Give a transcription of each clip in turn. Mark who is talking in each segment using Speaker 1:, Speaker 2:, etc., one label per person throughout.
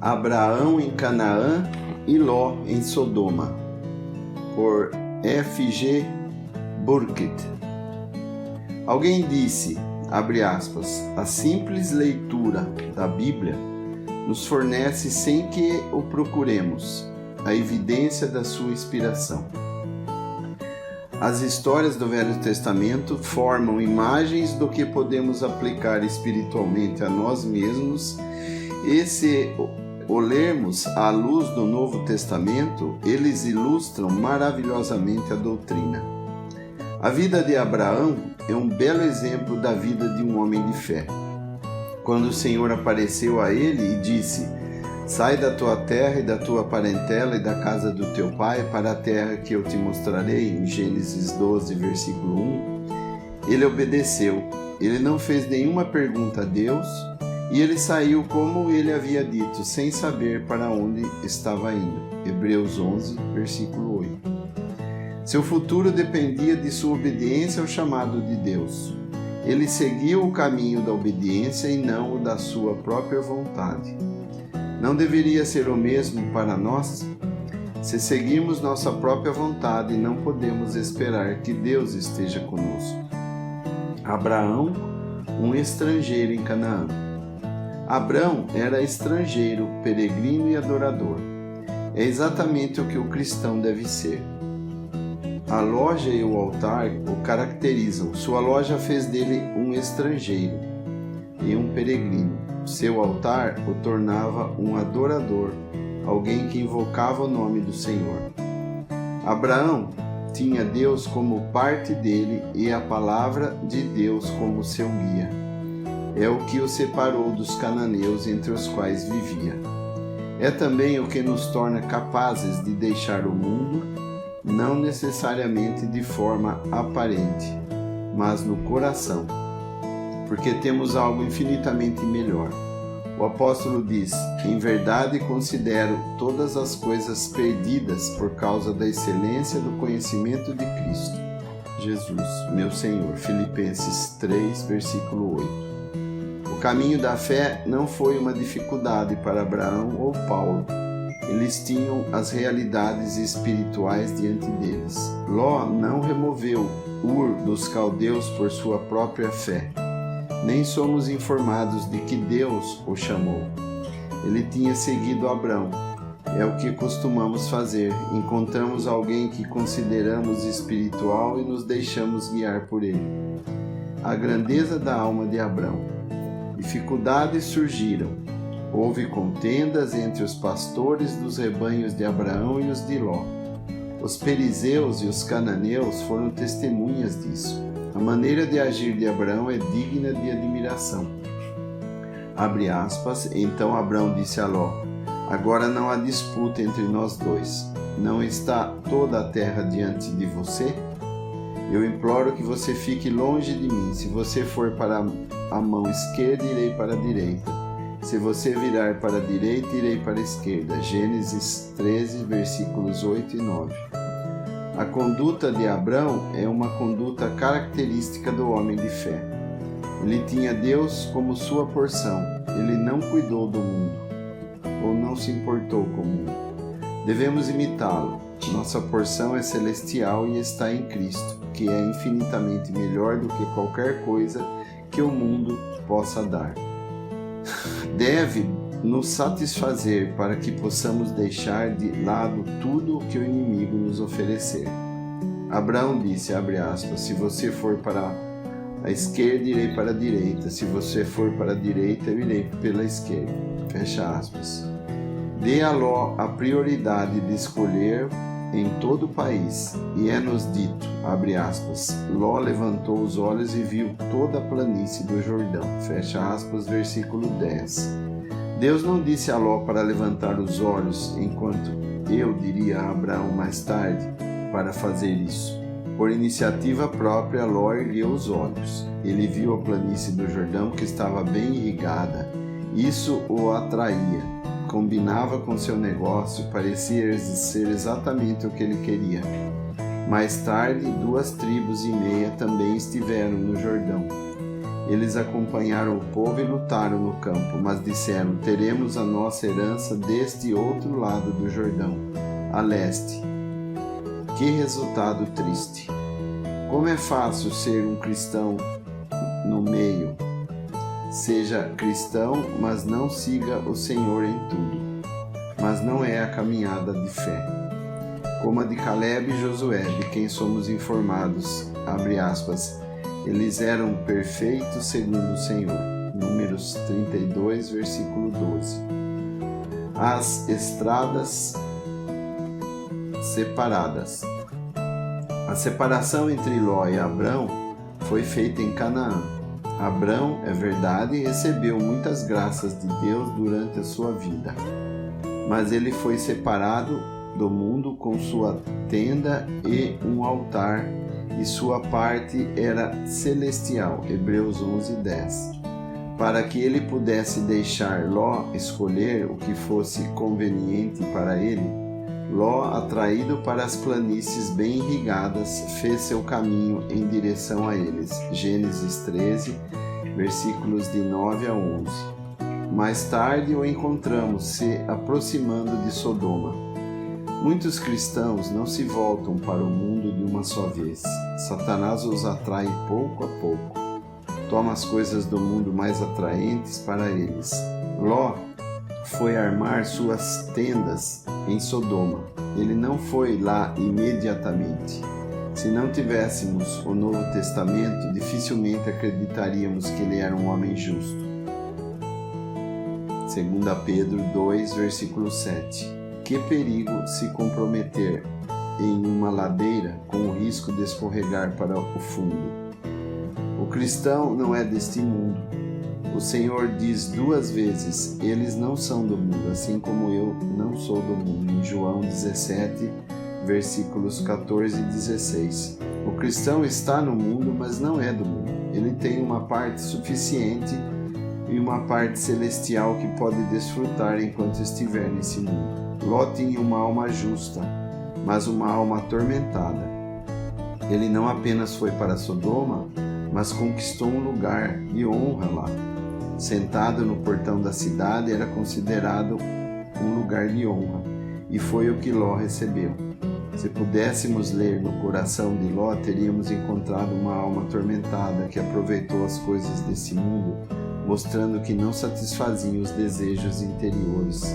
Speaker 1: Abraão em Canaã e Ló em Sodoma, por F.G. Burkitt. Alguém disse, abre aspas, a simples leitura da Bíblia nos fornece, sem que o procuremos, a evidência da sua inspiração. As histórias do Velho Testamento formam imagens do que podemos aplicar espiritualmente a nós mesmos, e se o lermos à luz do Novo Testamento, eles ilustram maravilhosamente a doutrina. A vida de Abraão é um belo exemplo da vida de um homem de fé. Quando o Senhor apareceu a ele e disse, sai da tua terra e da tua parentela e da casa do teu pai para a terra que eu te mostrarei, em Gênesis 12, versículo 1, ele obedeceu. Ele não fez nenhuma pergunta a Deus e ele saiu como ele havia dito, sem saber para onde estava indo. Hebreus 11, versículo 8. Seu futuro dependia de sua obediência ao chamado de Deus. Ele seguiu o caminho da obediência e não o da sua própria vontade. Não deveria ser o mesmo para nós? Se seguirmos nossa própria vontade, não podemos esperar que Deus esteja conosco. Abraão, um estrangeiro em Canaã. Abrão era estrangeiro, peregrino e adorador. É exatamente o que o cristão deve ser. A loja e o altar o caracterizam. Sua loja fez dele um estrangeiro e um peregrino. Seu altar o tornava um adorador, alguém que invocava o nome do Senhor. Abraão tinha Deus como parte dele e a palavra de Deus como seu guia. É o que o separou dos cananeus entre os quais vivia. É também o que nos torna capazes de deixar o mundo, não necessariamente de forma aparente, mas no coração, porque temos algo infinitamente melhor. O apóstolo diz, em verdade considero todas as coisas perdidas por causa da excelência do conhecimento de Cristo, Jesus, meu Senhor. Filipenses 3, versículo 8. O caminho da fé não foi uma dificuldade para Abraão ou Paulo. Eles tinham as realidades espirituais diante deles. Ló não removeu Ur dos caldeus por sua própria fé. Nem somos informados de que Deus o chamou. Ele tinha seguido Abrão. É o que costumamos fazer. Encontramos alguém que consideramos espiritual e nos deixamos guiar por ele. A grandeza da alma de Abrão. Dificuldades surgiram. Houve contendas entre os pastores dos rebanhos de Abraão e os de Ló. Os perizeus e os cananeus foram testemunhas disso. A maneira de agir de Abraão é digna de admiração. Abre aspas, então Abraão disse a Ló, agora não há disputa entre nós dois. Não está toda a terra diante de você? Eu imploro que você fique longe de mim. Se você for para a mão esquerda, irei para a direita. Se você virar para a direita, irei para a esquerda. Gênesis 13, versículos 8 e 9. A conduta de Abrão é uma conduta característica do homem de fé. Ele tinha Deus como sua porção. Ele não cuidou do mundo, ou não se importou com o mundo. Devemos imitá-lo. Nossa porção é celestial e está em Cristo, que é infinitamente melhor do que qualquer coisa que o mundo possa dar. Deve nos satisfazer para que possamos deixar de lado tudo o que o inimigo nos oferecer. Abraão disse, abre aspas, se você for para a esquerda, irei para a direita. Se você for para a direita, eu irei pela esquerda. Fecha aspas. Dê a Ló a prioridade de escolher em todo o país. E é-nos dito, abre aspas, Ló levantou os olhos e viu toda a planície do Jordão. Fecha aspas, versículo 10. Deus não disse a Ló para levantar os olhos, enquanto eu diria a Abraão mais tarde para fazer isso. Por iniciativa própria, Ló ergueu os olhos. Ele viu a planície do Jordão que estava bem irrigada. Isso o atraía. Combinava com seu negócio, parecia ser exatamente o que ele queria. Mais tarde, 2,5 tribos também estiveram no Jordão. Eles acompanharam o povo e lutaram no campo, mas disseram: teremos a nossa herança deste outro lado do Jordão, a leste. Que resultado triste! Como é fácil ser um cristão no meio. Seja cristão, mas não siga o Senhor em tudo. Mas não é a caminhada de fé, como a de Caleb e Josué, de quem somos informados, abre aspas, eles eram perfeitos segundo o Senhor. Números 32, versículo 12. As estradas separadas. A separação entre Ló e Abrão foi feita em Canaã. Abrão, é verdade, recebeu muitas graças de Deus durante a sua vida, mas ele foi separado do mundo com sua tenda e um altar, e sua parte era celestial, Hebreus 11:10. Para que ele pudesse deixar Ló escolher o que fosse conveniente para ele, Ló, atraído para as planícies bem irrigadas, fez seu caminho em direção a eles. Gênesis 13, versículos de 9 a 11. Mais tarde o encontramos se aproximando de Sodoma. Muitos cristãos não se voltam para o mundo de uma só vez. Satanás os atrai pouco a pouco. Toma as coisas do mundo mais atraentes para eles. Ló foi armar suas tendas em Sodoma. Ele não foi lá imediatamente. Se não tivéssemos o Novo Testamento, dificilmente acreditaríamos que ele era um homem justo. 2 Pedro 2, versículo 7. Que perigo se comprometer em uma ladeira com o risco de escorregar para o fundo. O cristão não é deste mundo. O Senhor diz 2 vezes: eles não são do mundo, assim como eu não sou do mundo, em João 17, versículos 14 e 16. O cristão está no mundo, mas não é do mundo. Ele tem uma parte suficiente e uma parte celestial que pode desfrutar enquanto estiver nesse mundo. Ló tinha uma alma justa, mas uma alma atormentada. Ele não apenas foi para Sodoma, mas conquistou um lugar de honra lá. Sentado no portão da cidade era considerado um lugar de honra, e foi o que Ló recebeu. Se pudéssemos ler no coração de Ló, teríamos encontrado uma alma atormentada que aproveitou as coisas desse mundo, mostrando que não satisfazia os desejos interiores.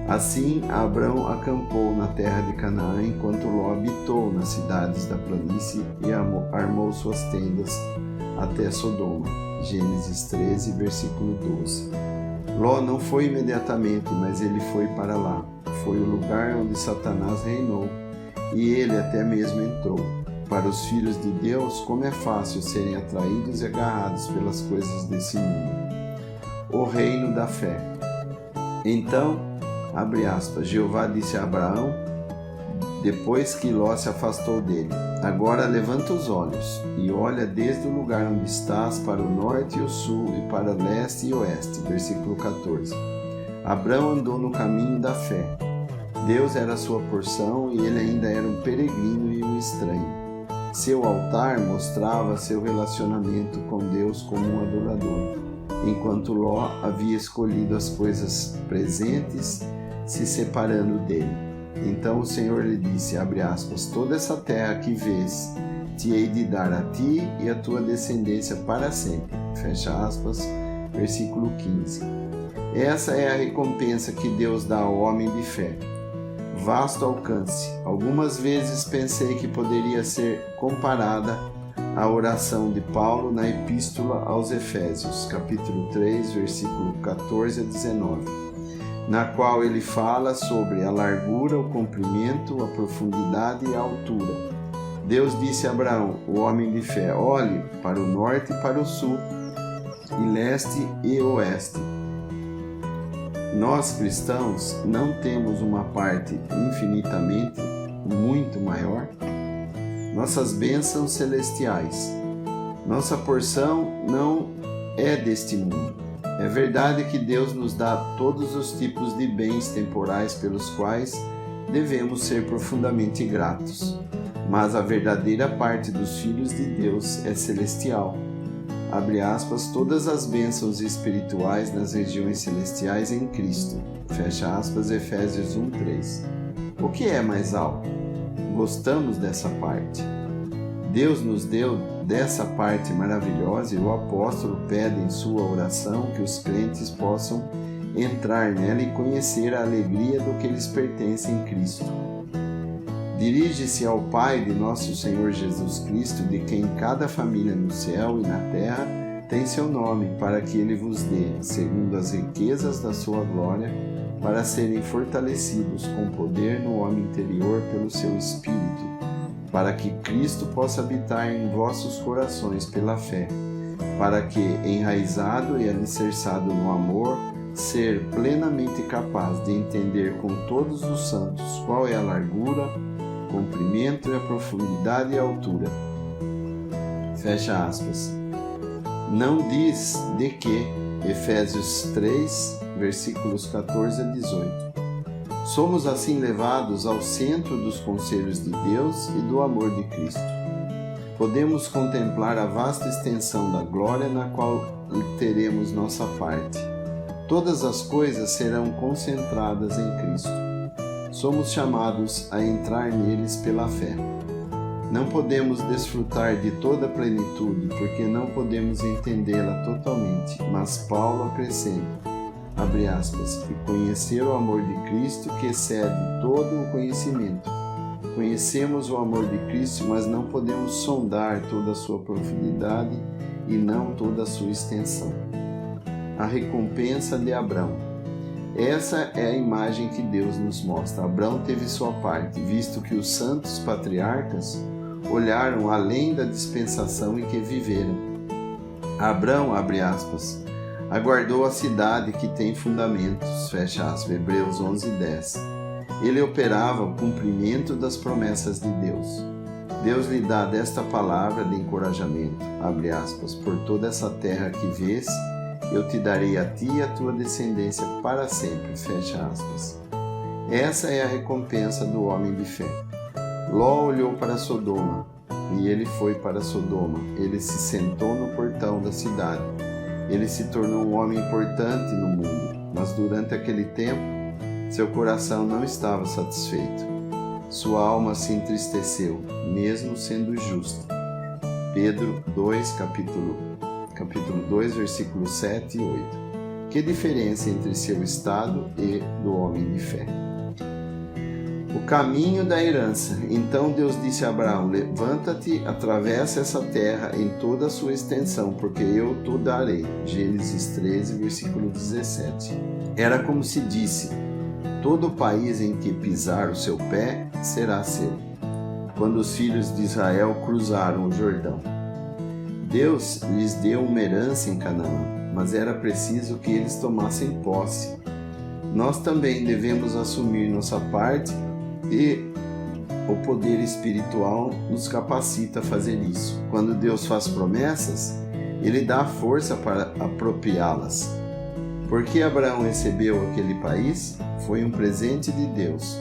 Speaker 1: Assim, Abrão acampou na terra de Canaã, enquanto Ló habitou nas cidades da planície e armou suas tendas até Sodoma. Gênesis 13, versículo 12. Ló não foi imediatamente, mas ele foi para lá. Foi o lugar onde Satanás reinou, e ele até mesmo entrou. Para os filhos de Deus, como é fácil serem atraídos e agarrados pelas coisas desse mundo. O reino da fé. Então, abre aspas, Jeová disse a Abraão, depois que Ló se afastou dele: agora levanta os olhos e olha desde o lugar onde estás para o norte e o sul e para o leste e oeste. Versículo 14. Abrão andou no caminho da fé. Deus era a sua porção e ele ainda era um peregrino e um estranho. Seu altar mostrava seu relacionamento com Deus como um adorador, enquanto Ló havia escolhido as coisas presentes, se separando dele. Então o Senhor lhe disse, abre aspas, toda essa terra que vês, te hei de dar a ti e a tua descendência para sempre. Fecha aspas, versículo 15. Essa é a recompensa que Deus dá ao homem de fé. Vasto alcance. Algumas vezes pensei que poderia ser comparada à oração de Paulo na Epístola aos Efésios, capítulo 3, versículo 14 a 19, na qual ele fala sobre a largura, o comprimento, a profundidade e a altura. Deus disse a Abraão, o homem de fé, olhe para o norte e para o sul, e leste e oeste. Nós cristãos não temos uma parte infinitamente muito maior? Nossas bênçãos celestiais. Nossa porção não é deste mundo. É verdade que Deus nos dá todos os tipos de bens temporais pelos quais devemos ser profundamente gratos. Mas a verdadeira parte dos filhos de Deus é celestial. abre aspas, todas as bênçãos espirituais nas regiões celestiais em Cristo, fecha aspas, Efésios 1:3. O que é mais alto? Gostamos dessa parte. Deus nos deu dessa parte maravilhosa e o apóstolo pede em sua oração que os crentes possam entrar nela e conhecer a alegria do que lhes pertence em Cristo. Dirige-se ao Pai de nosso Senhor Jesus Cristo, de quem cada família no céu e na terra tem seu nome, para que Ele vos dê, segundo as riquezas da sua glória, para serem fortalecidos com poder no homem interior pelo seu Espírito, para que Cristo possa habitar em vossos corações pela fé, para que, enraizado e alicerçado no amor, ser plenamente capaz de entender com todos os santos qual é a largura, comprimento e a profundidade e a altura. Fecha aspas. Não diz de que, Efésios 3, versículos 14 a 18. Somos assim levados ao centro dos conselhos de Deus e do amor de Cristo. Podemos contemplar a vasta extensão da glória na qual teremos nossa parte. Todas as coisas serão concentradas em Cristo. Somos chamados a entrar neles pela fé. Não podemos desfrutar de toda a plenitude, porque não podemos entendê-la totalmente, mas Paulo acrescenta, abre aspas, e conhecer o amor de Cristo que excede todo o conhecimento. Conhecemos o amor de Cristo, mas não podemos sondar toda a sua profundidade e não toda a sua extensão. A recompensa de Abrão. Essa é a imagem que Deus nos mostra. Abrão teve sua parte, visto que os santos patriarcas olharam além da dispensação em que viveram. Abrão, abre aspas, aguardou a cidade que tem fundamentos, fecha aspas, Hebreus 11:10. Ele operava o cumprimento das promessas de Deus. Deus lhe dá desta palavra de encorajamento, abre aspas, por toda essa terra que vês, eu te darei a ti e a tua descendência para sempre, fecha aspas. Essa é a recompensa do homem de fé. Ló olhou para Sodoma, e ele foi para Sodoma. Ele se sentou no portão da cidade. Ele se tornou um homem importante no mundo, mas durante aquele tempo, seu coração não estava satisfeito. Sua alma se entristeceu, mesmo sendo justo. Pedro 2, capítulo 2, versículos 7 e 8. Que diferença entre seu estado e do homem de fé. O caminho da herança. Então Deus disse a Abraão, levanta-te, atravessa essa terra em toda a sua extensão, porque eu te darei. Gênesis 13, versículo 17. Era como se disse, todo o país em que pisar o seu pé será seu. Quando os filhos de Israel cruzaram o Jordão. Deus lhes deu uma herança em Canaã, mas era preciso que eles tomassem posse. Nós também devemos assumir nossa parte e o poder espiritual nos capacita a fazer isso. Quando Deus faz promessas, Ele dá força para apropriá-las. Porque Abraão recebeu aquele país, foi um presente de Deus.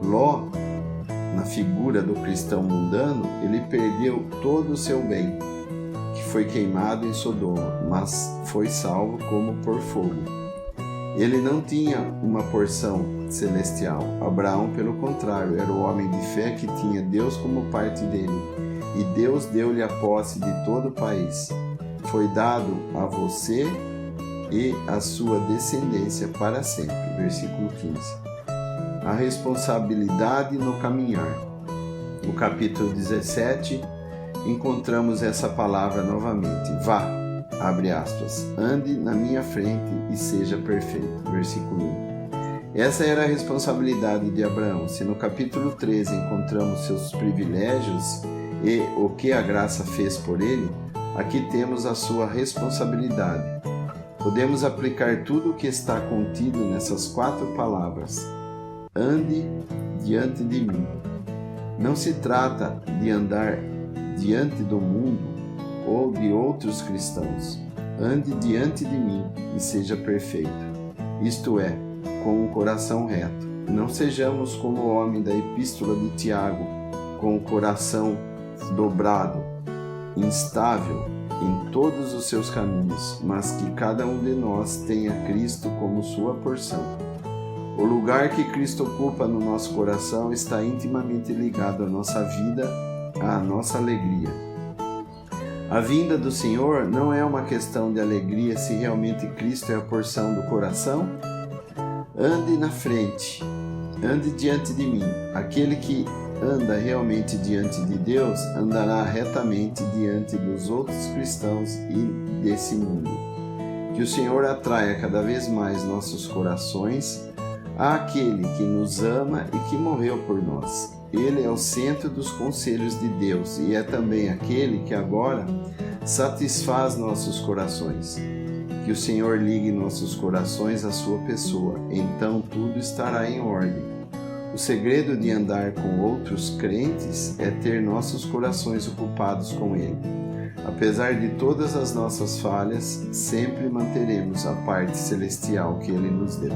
Speaker 1: Ló, na figura do cristão mundano, ele perdeu todo o seu bem, que foi queimado em Sodoma, mas foi salvo como por fogo. Ele não tinha uma porção celestial. Abraão, pelo contrário, era o homem de fé que tinha Deus como parte dele, e Deus deu-lhe a posse de todo o país. Foi dado a você e a sua descendência para sempre. Versículo 15. A responsabilidade no caminhar. No capítulo 17, encontramos essa palavra novamente. Vá, abre aspas, ande na minha frente e seja perfeito. Versículo 1. Essa era a responsabilidade de Abraão. Se no capítulo 13 encontramos seus privilégios e o que a graça fez por ele, aqui temos a sua responsabilidade. Podemos aplicar tudo o que está contido nessas 4 palavras. Ande diante de mim. Não se trata de andar diante do mundo ou de outros cristãos. Ande diante de mim e seja perfeito. Isto é, com um coração reto. Não sejamos como o homem da epístola de Tiago, com o coração dobrado. instável em todos os seus caminhos, mas que cada um de nós tenha Cristo como sua porção. O lugar que Cristo ocupa no nosso coração está intimamente ligado à nossa vida, à nossa alegria. A vinda do Senhor não é uma questão de alegria se realmente Cristo é a porção do coração? Ande na frente, ande diante de mim. Aquele que anda realmente diante de Deus andará retamente diante dos outros cristãos e desse mundo. Que o Senhor atraia cada vez mais nossos corações àquele que nos ama e que morreu por nós. Ele é o centro dos conselhos de Deus e é também aquele que agora satisfaz nossos corações. Que o Senhor ligue nossos corações à sua pessoa, então tudo estará em ordem. O segredo de andar com outros crentes é ter nossos corações ocupados com Ele. Apesar de todas as nossas falhas, sempre manteremos a parte celestial que Ele nos deu.